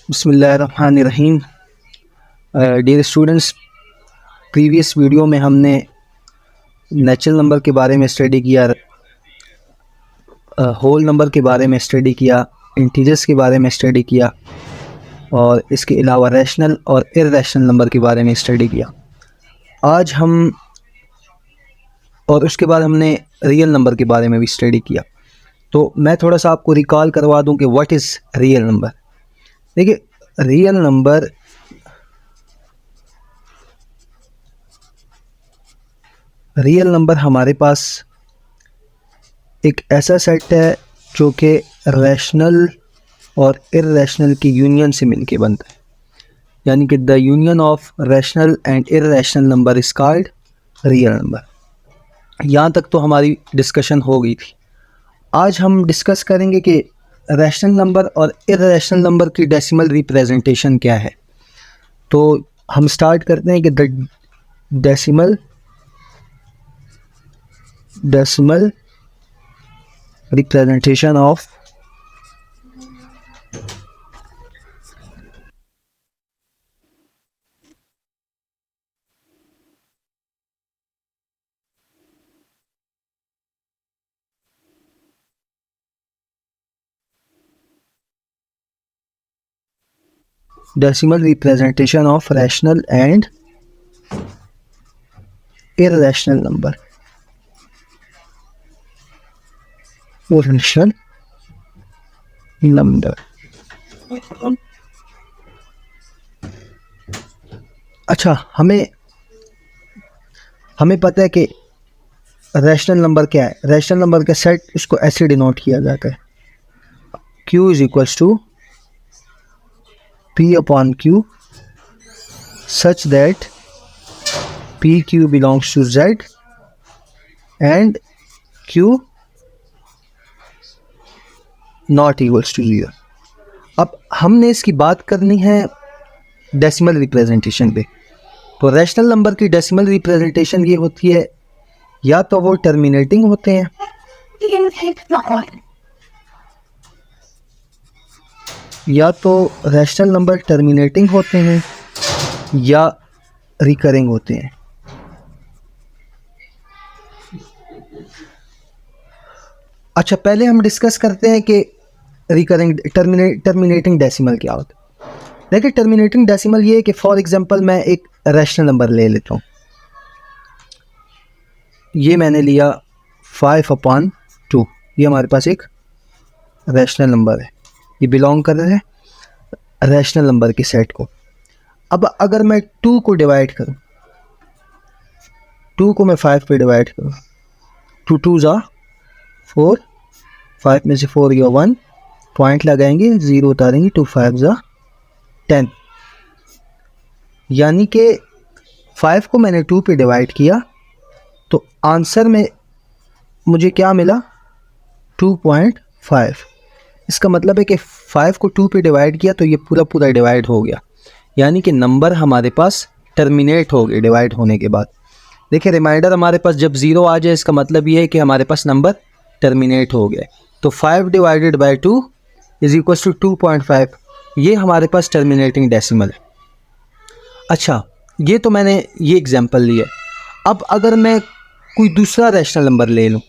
बिस्मिल्लाहिर्रहमानिर्रहीम। Dear students, previous video में हमने नेचुरल नंबर के बारे में स्टडी किया, होल नंबर के बारे में स्टडी किया, इंटीजर्स के बारे में स्टडी किया और इसके अलावा रैशनल और इर्रेशनल नंबर के बारे में स्टडी किया। आज हम और उसके बाद हमने रियल नंबर के बारे में भी स्टडी किया। तो मैं थोड़ा सा आपको रिकॉल करवा दूं कि व्हाट इज़ रियल नंबर। देखिए, रियल नंबर हमारे पास एक ऐसा सेट है जो कि रैशनल और इर्रेशनल की यूनियन से मिलके बनता है, यानी कि the union of rational and irrational number is called real number. यहाँ तक तो हमारी डिस्कशन हो गई थी। आज हम डिस्कस करेंगे कि रैशनल नंबर और इर्रेशनल नंबर की डेसिमल रिप्रेजेंटेशन क्या है। तो हम स्टार्ट करते हैं कि the decimal representation of rational and irrational number. अच्छा, हमें पता है कि रैशनल नंबर क्या है। रैशनल नंबर का सेट इसको ऐसे डिनोट किया जाता है, Q is equals to P upon Q such that PQ belongs to Z and Q not equals to 0। अब हमने इसकी बात करनी है डेसिमल रिप्रेजेंटेशन पे। तो रैशनल नंबर की डेसिमल रिप्रेजेंटेशन ये होती है, या तो वो टर्मिनेटिंग होते हैं या तो रैशनल नंबर टर्मिनेटिंग होते हैं या रिकरिंग होते हैं। अच्छा, पहले हम डिस्कस करते हैं कि रिकरिंग टर्मिनेटिंग डेसिमल क्या होता है। देखिए, टर्मिनेटिंग डेसिमल ये है कि फॉर एग्जांपल मैं एक रैशनल नंबर ले लेता हूँ। ये मैंने लिया 5/2। ये हमारे पास एक रैशनल नंबर है, ये बिलोंग कर रहा है रैशनल नंबर के सेट को। अब अगर मैं 2 को डिवाइड करूँ, 2 को मैं 5 पे डिवाइड करूँ, 2 2 ज़ा 4, 5 में से 4 या 1 पॉइंट लगाएंगे, 0 उतारेंगे, 2 5 ज़ा 10। यानी कि 5 को मैंने 2 पे डिवाइड किया तो आंसर में मुझे क्या मिला, 2.5। इसका मतलब है कि 5 को 2 पे डिवाइड किया तो ये पूरा डिवाइड हो गया, यानी कि नंबर हमारे पास टर्मिनेट हो गए डिवाइड होने के बाद। देखिए, रिमाइंडर हमारे पास जब 0 आ जाए इसका मतलब ये है कि हमारे पास नंबर टर्मिनेट हो गया। तो 5 divided by 2 is equal to 2.5। ये हमारे पास टर्मिनेटिंग डेसिमल है। अच्छा, ये तो मैंने ये एग्जांपल लिया। अब अगर मैं कोई दूसरा रैशनल नंबर ले लूँ,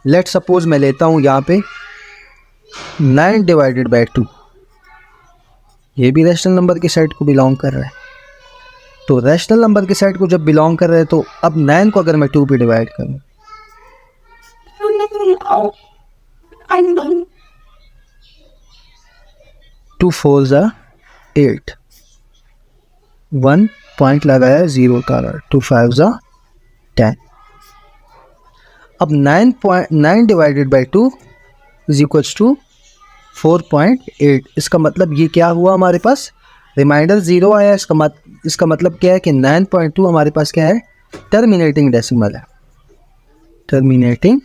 लेट सपोज मैं लेता हूँ यहाँ पे 9 डिवाइडेड बाई 2। ये भी रैशनल नंबर के सेट को बिलोंग कर रहा है। तो रैशनल नंबर के सेट को जब बिलोंग कर रहे हैं तो अब 9 को अगर मैं 2 पे डिवाइड करूँ, 2 4 ज़ा 8, 1 पॉइंट लगाया, 0 उतारा, 2 5 ज़ा 10। अब 9 divided by 2 is equals to 4.8। इसका मतलब ये क्या हुआ, हमारे पास रिमाइंडर 0 आया। इसका मतलब क्या है कि 9.2 हमारे पास क्या है, टर्मिनेटिंग डेसिमल है। Terminating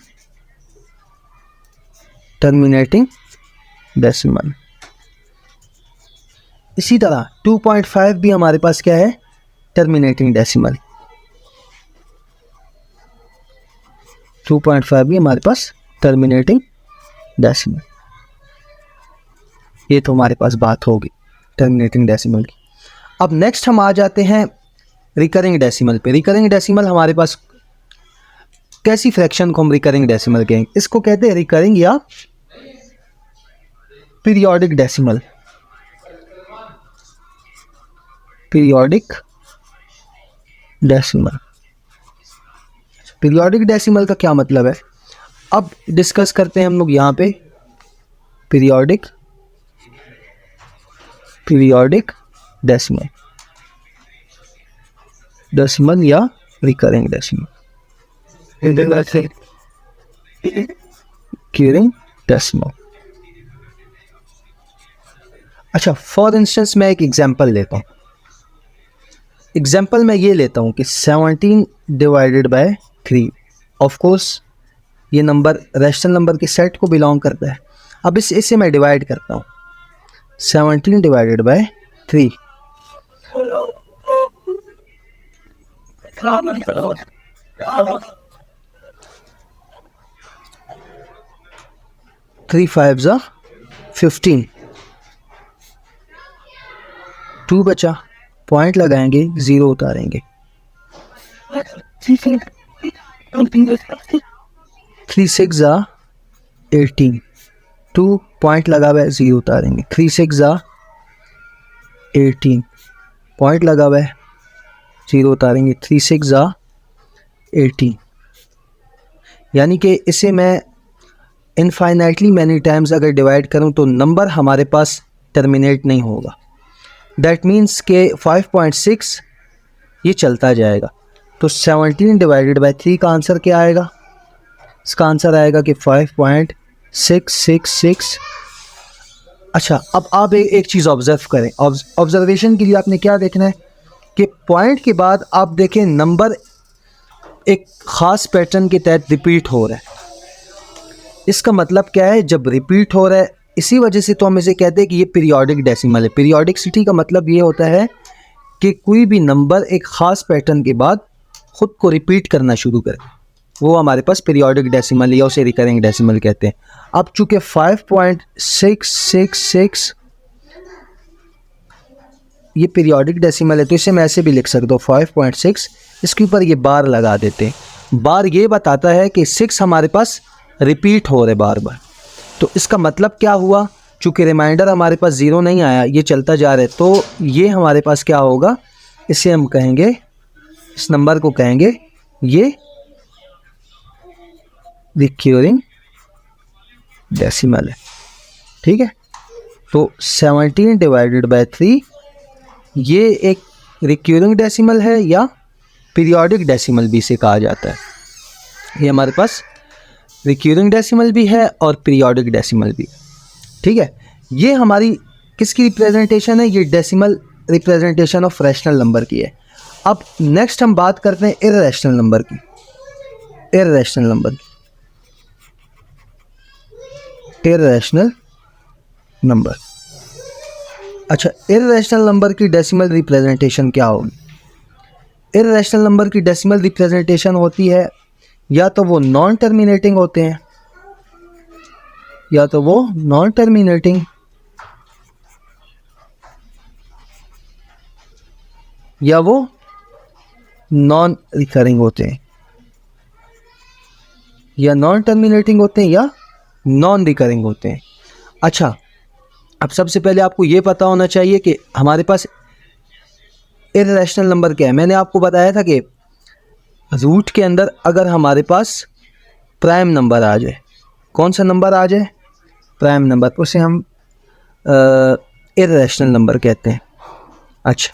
decimal. इसी तरह 2.5 भी हमारे पास क्या है, टर्मिनेटिंग डेसिमल। 2.5 भी हमारे पास टर्मिनेटिंग डेसिमल। ये तो हमारे पास बात होगी टर्मिनेटिंग डेसिमल की। अब नेक्स्ट हम आ जाते हैं रिकरिंग डेसिमल पे। रिकरिंग डेसिमल हमारे पास कैसी फ्रैक्शन को हम रिकरिंग डेसिमल कहेंगे? इसको कहते हैं रिकरिंग या periodic decimal. Periodic decimal. Periodic decimal का क्या मतलब है, अब डिस्कस करते हैं हम लोग यहाँ पे। पीरियोडिक डेसिमल, डेसिमल या रिकरिंग डेसिमल। Recurring decimal. अच्छा, फॉर इंस्टेंस मैं एक एग्जांपल लेता हूँ। एग्जांपल मैं ये लेता हूँ कि 17 डिवाइडेड बाय 3। ऑफ कोर्स ये नंबर रैशनल नंबर के सेट को बिलोंग करता है। अब इसे मैं डिवाइड करता हूँ, 17 डिवाइडेड बाय 3। 3 5 जा 15, 2 बचा, पॉइंट लगाएंगे, 0 उतारेंगे। 3 6 जा 18, 2 पॉइंट लगा हुआ है, 0 उतारेंगे। 3 6 जा 18, पॉइंट लगा हुआ है, 0 उतारेंगे। 3 6 जा 18। यानी कि इसे मैं इनफाइनाइटली मैनी टाइम्स अगर डिवाइड करूं तो नंबर हमारे पास टर्मिनेट नहीं होगा। दैट मीन्स के 5.6 ये चलता जाएगा। तो 17 डिवाइडेड बाय 3 का आंसर क्या आएगा? इसका आंसर आएगा कि 5.666। अच्छा, अब आप एक चीज़ ऑब्जर्व करें। ऑब्जर्वेशन के लिए आपने क्या देखना है कि पॉइंट के बाद आप देखें नंबर एक ख़ास पैटर्न के तहत रिपीट हो रहा है। इसका मतलब क्या है? जब रिपीट हो रहा है, इसी वजह से तो हम इसे कहते हैं कि ये पीरियोडिक डेसिमल है। पीरियोडिसिटी का मतलब ये होता है कि कोई भी नंबर एक ख़ास पैटर्न के बाद ख़ुद को रिपीट करना शुरू करे, वो हमारे पास पीरियोडिक डेसिमल या उसे रिकरिंग डेसिमल कहते हैं। अब चूँकि 5.666 ये पीरियोडिक डेसिमल है तो इसे मैं ऐसे भी लिख सकता हूँ 5.6। इसके ऊपर ये बार लगा देते हैं। बार ये बताता है कि 6 हमारे पास रिपीट हो रहे बार बार। तो इसका मतलब क्या हुआ? चूँकि रिमाइंडर हमारे पास 0 नहीं आया, ये चलता जा रहा है, तो ये हमारे पास क्या होगा? इसे हम कहेंगे, इस नंबर को कहेंगे ये रिकरिंग डेसिमल है। ठीक है, तो 17 डिवाइडेड बाय 3 ये एक रिकरिंग डेसिमल है या पीरियोडिक डेसिमल भी इसे कहा जाता है। ये हमारे पास रिकरिंग डेसिमल भी है और पीरियोडिक डेसिमल भी। ठीक है, ये हमारी किसकी रिप्रेजेंटेशन है? ये decimal representation of rational number की है। अब नेक्स्ट हम बात करते हैं इर्रेशनल नंबर की। इर्रेशनल नंबर की, इर्रेशनल नंबर। अच्छा, इर्रेशनल नंबर की डेसिमल रिप्रेजेंटेशन क्या होगी? इर्रेशनल नंबर की डेसिमल रिप्रेजेंटेशन होती है या तो वो नॉन टर्मिनेटिंग होते हैं, या तो वो नॉन टर्मिनेटिंग, या वो नॉन रिकरिंग होते हैं, या नॉन टर्मिनेटिंग होते हैं या नॉन रिकरिंग होते हैं। अच्छा, अब सबसे पहले आपको ये पता होना चाहिए कि हमारे पास इर्रेशनल नंबर क्या है। मैंने आपको बताया था कि रूट के अंदर अगर हमारे पास प्राइम नंबर आ जाए, कौन सा नंबर आ जाए? प्राइम नंबर, उसे हम इर्रेशनल नंबर कहते हैं। अच्छा,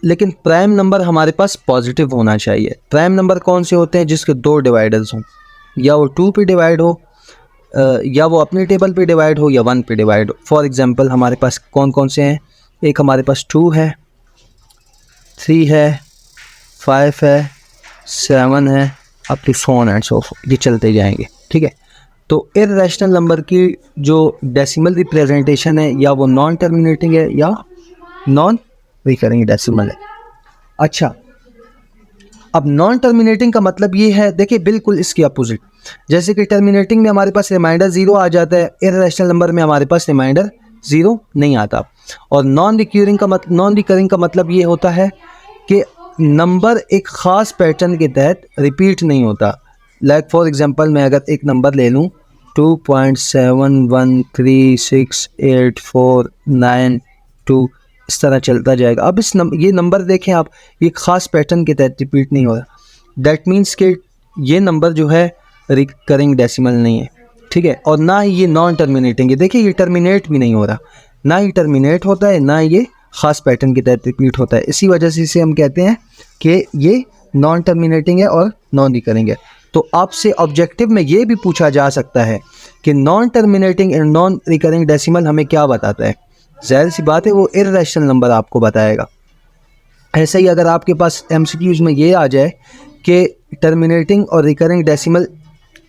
लेकिन प्राइम नंबर हमारे पास पॉजिटिव होना चाहिए। प्राइम नंबर कौन से होते हैं? जिसके 2 डिवाइडर्स हों, या वो 2 पे डिवाइड हो, या वो अपने टेबल पे डिवाइड हो, या 1 पे डिवाइड हो। फॉर एग्जांपल हमारे पास कौन कौन से हैं? एक हमारे पास 2 है, 3 है, 5 है, 7 है, up to so on and so forth, ये चलते जाएंगे। ठीक है, तो इर्रेशनल नंबर की जो डेसिमल रिप्रेजेंटेशन है या वो नॉन टर्मिनेटिंग है या नॉन रिकरिंग डेसिमल है। अच्छा, अब नॉन टर्मिनेटिंग का मतलब ये है, देखिए बिल्कुल इसकी अपोजिट। जैसे कि टर्मिनेटिंग में हमारे पास रिमाइंडर 0 आ जाता है, इर्रेशनल नंबर में हमारे पास रिमाइंडर ज़ीरो नहीं आता। और नॉन रिकरिंग का मतलब ये होता है कि नंबर एक ख़ास पैटर्न के तहत रिपीट नहीं होता। लाइक फॉर एग्जांपल मैं अगर एक नंबर ले लूँ 2.71368492, इस तरह चलता जाएगा। अब ये नंबर देखें आप, ये ख़ास पैटर्न के तहत रिपीट नहीं हो रहा। दैट मीन्स कि ये नंबर जो है रिकरिंग डेसिमल नहीं है, ठीक है। और ना ही ये नॉन टर्मिनेटिंग है। देखिए ये टर्मिनेट भी नहीं हो रहा, ना ही टर्मिनेट होता है, ना ये ख़ास पैटर्न के तहत रिपीट होता है। इसी वजह से इसे हम कहते हैं कि ये नॉन टर्मिनेटिंग है और नॉन रिकरिंग है। तो आपसे ऑब्जेक्टिव में ये भी पूछा जा सकता है कि non terminating and non recurring decimal हमें क्या बताता है। ज़ाहिर सी बात है वो इर्रेशनल नंबर आपको बताएगा। ऐसे ही अगर आपके पास MCQs में ये आ जाए कि टर्मिनेटिंग और रिकरिंग डेसिमल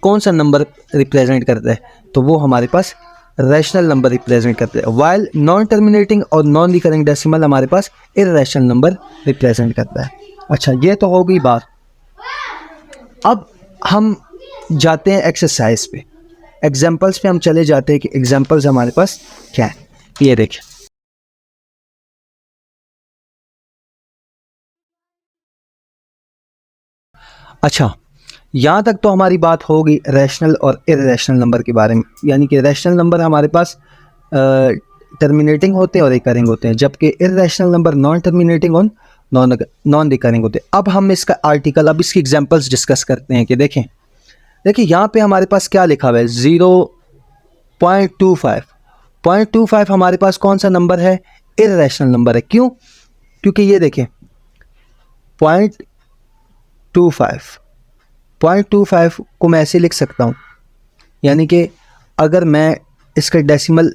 कौन सा नंबर रिप्रेजेंट करता है, तो वो हमारे पास रैशनल नंबर रिप्रेजेंट करते हैं, वाइल नॉन टर्मिनेटिंग और नॉन रिकरिंग डेसिमल हमारे पास इर्रेशनल नंबर रिप्रेजेंट करता है। अच्छा, ये तो हो गई बात। अब हम जाते हैं एक्सरसाइज पे, एग्जाम्पल्स पे हम चले जाते हैं कि एग्जाम्पल्स हमारे पास क्या है। ये देखिए, अच्छा यहाँ तक तो हमारी बात होगी रैशनल और इर्रेशनल नंबर के बारे में। यानी कि रैशनल नंबर हमारे पास टर्मिनेटिंग होते हैं और रिकरिंग होते हैं, जबकि इर्रेशनल नंबर नॉन टर्मिनेटिंग और नॉन रिकरिंग होते हैं। अब हम इसका आर्टिकल, अब इसकी एग्जांपल्स डिस्कस करते हैं कि देखें यहाँ पे हमारे पास क्या लिखा हुआ है 0.25 हमारे पास कौन सा नंबर है, इर्रेशनल नंबर है। क्यों? क्योंकि ये देखें 0.25 को मैं ऐसे लिख सकता हूँ, यानी कि अगर मैं इसका डेसिमल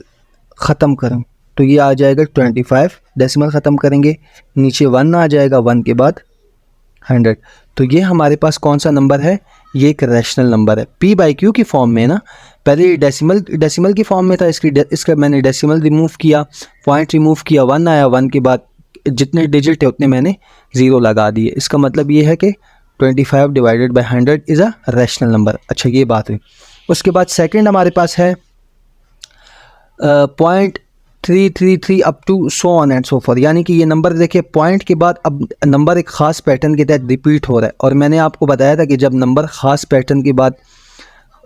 ख़त्म करूँ तो ये आ जाएगा 25, डेसिमल ख़त्म करेंगे नीचे 1 आ जाएगा, 1 के बाद 100। तो ये हमारे पास कौन सा नंबर है, ये एक रैशनल नंबर है। P/Q की फॉर्म में ना, पहले ये डेसिमल की फॉर्म में था, इसका मैंने डेसिमल रिमूव किया, पॉइंट रिमूव किया, 1 आया, 1 के बाद जितने डिजिट है उतने मैंने ज़ीरो लगा दिए। इसका मतलब ये है कि 25 divided by 100 is a rational number. अच्छा, ये बात हुई। उसके बाद सेकंड हमारे पास है 0.333 up to so on and so forth. यानी कि ये नंबर देखिए, पॉइंट के बाद अब नंबर एक ख़ास पैटर्न के तहत रिपीट हो रहा है। और मैंने आपको बताया था कि जब नंबर ख़ास पैटर्न के बाद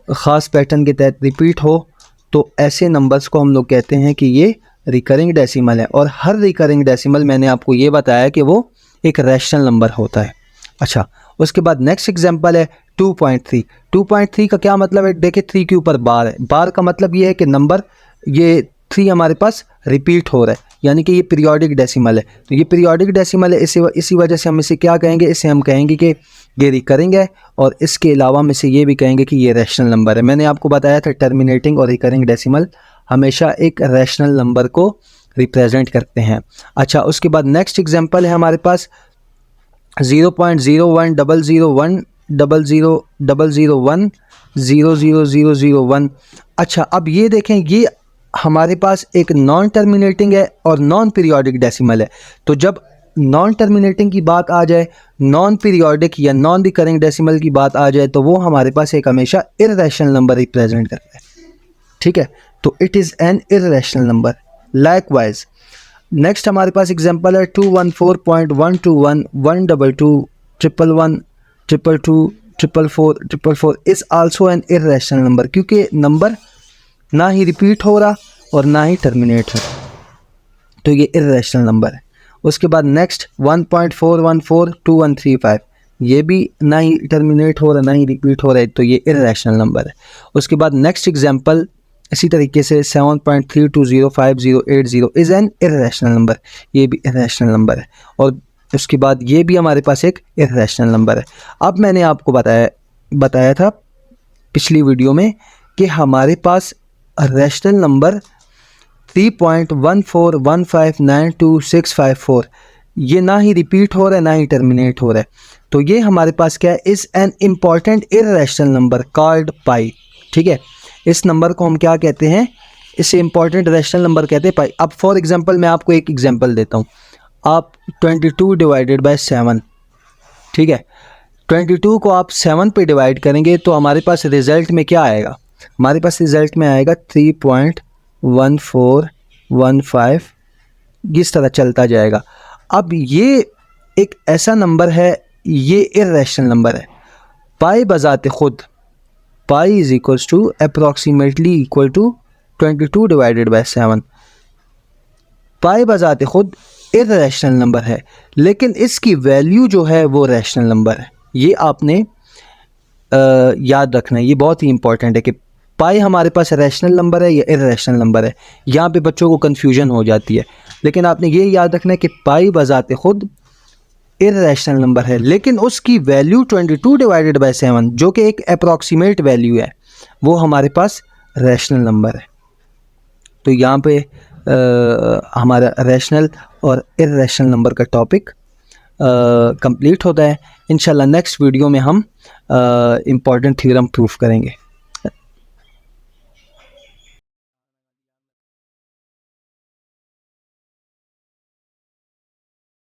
ख़ास पैटर्न के तहत रिपीट हो तो ऐसे नंबर्स को हम लोग कहते हैं कि ये रिकरिंग डेसिमल है। और हर रिकरिंग डेसिमल मैंने आपको ये बताया कि वो एक रैशनल नंबर होता है। अच्छा, उसके बाद नेक्स्ट एग्जांपल है 2.3 का क्या मतलब है, देखिए 3 के ऊपर बार है। बार का मतलब ये है कि नंबर ये 3 हमारे पास रिपीट हो रहा है, यानी कि ये पीरियोडिक डेसिमल है। तो ये पीरियोडिक डेसिमल है, इसी वजह से हम इसे क्या कहेंगे, इसे हम कहेंगे कि ये रिकरिंग है। और इसके अलावा में से ये भी कहेंगे कि ये रैशनल नंबर है। मैंने आपको बताया था टर्मिनेटिंग और रिकरिंग डेसिमल हमेशा एक रैशनल नंबर को रिप्रेजेंट करते हैं। अच्छा, उसके बाद नेक्स्ट एग्जांपल है हमारे पास 0.01001000100001 अच्छा, अब ये देखें, ये हमारे पास एक नॉन टर्मिनेटिंग है और नॉन पीरियोडिक डेसिमल है। तो जब नॉन टर्मिनेटिंग की बात आ जाए, नॉन पीरियोडिक या नॉन रिकरिंग डेसिमल की बात आ जाए, तो वो हमारे पास एक हमेशा इर्रेशनल नंबर रिप्रेजेंट करता है। ठीक है, तो it is an irrational number. Likewise next हमारे पास एग्जांपल है 214.121111122224444 is also an irrational number, क्योंकि नंबर ना ही रिपीट हो रहा और ना ही टर्मिनेट हो रहा, तो ये इर्रेशनल नंबर है। उसके बाद नेक्स्ट 1.414235 ये भी ना ही टर्मिनेट हो रहा ना ही रिपीट हो रहा है, तो ये इर्रेशनल नंबर है। उसके बाद नेक्स्ट एग्जांपल इसी तरीके से 7.320580 इज़ एन इर्रेशनल नंबर, ये भी इर्रेशनल नंबर है। और उसके बाद ये भी हमारे पास एक इर्रेशनल नंबर है। अब मैंने आपको बताया था पिछली वीडियो में कि हमारे पास रैशनल नंबर 3.14159264 ये ना ही रिपीट हो रहा है ना ही टर्मिनेट हो रहा है, तो ये हमारे पास क्या है, is an important irrational number called pi. ठीक है, इस नंबर को हम क्या कहते हैं, इसे इंपॉर्टेंट रैशनल नंबर कहते हैं पाई। अब फॉर एग्जांपल मैं आपको एक एग्जांपल देता हूँ, आप 22 डिवाइडेड बाय 7, ठीक है, 22 को आप 7 पे डिवाइड करेंगे तो हमारे पास रिज़ल्ट में क्या आएगा, हमारे पास रिज़ल्ट में आएगा 3.14 1 5 इस तरह चलता जाएगा। अब ये एक ऐसा नंबर है, ये इर्रेशनल नंबर है। पाई बजाते खुद, pi is equals to approximately equal to 22 divided by 7। Pi बजाते खुद इर्रेशनल नंबर है, लेकिन इसकी वैल्यू जो है वो रैशनल नंबर है। ये आपने याद रखना है, ये बहुत ही इंपॉर्टेंट है कि पाई हमारे पास रैशनल नंबर है या इर्रेशनल नंबर है। यहाँ पे बच्चों को कन्फ्यूजन हो जाती है, लेकिन आपने ये याद रखना है कि पाई बजाते खुद इर्रेशनल नंबर है, लेकिन उसकी वैल्यू 22 डिवाइडेड बाय 7 जो कि एक अप्रॉक्सीमेट वैल्यू है, वो हमारे पास रैशनल नंबर है। तो यहाँ पे हमारा रैशनल और इर्रेशनल नंबर का टॉपिक कंप्लीट होता है। इंशाल्लाह नेक्स्ट वीडियो में हम इम्पॉर्टेंट थ्योरम प्रूफ करेंगे।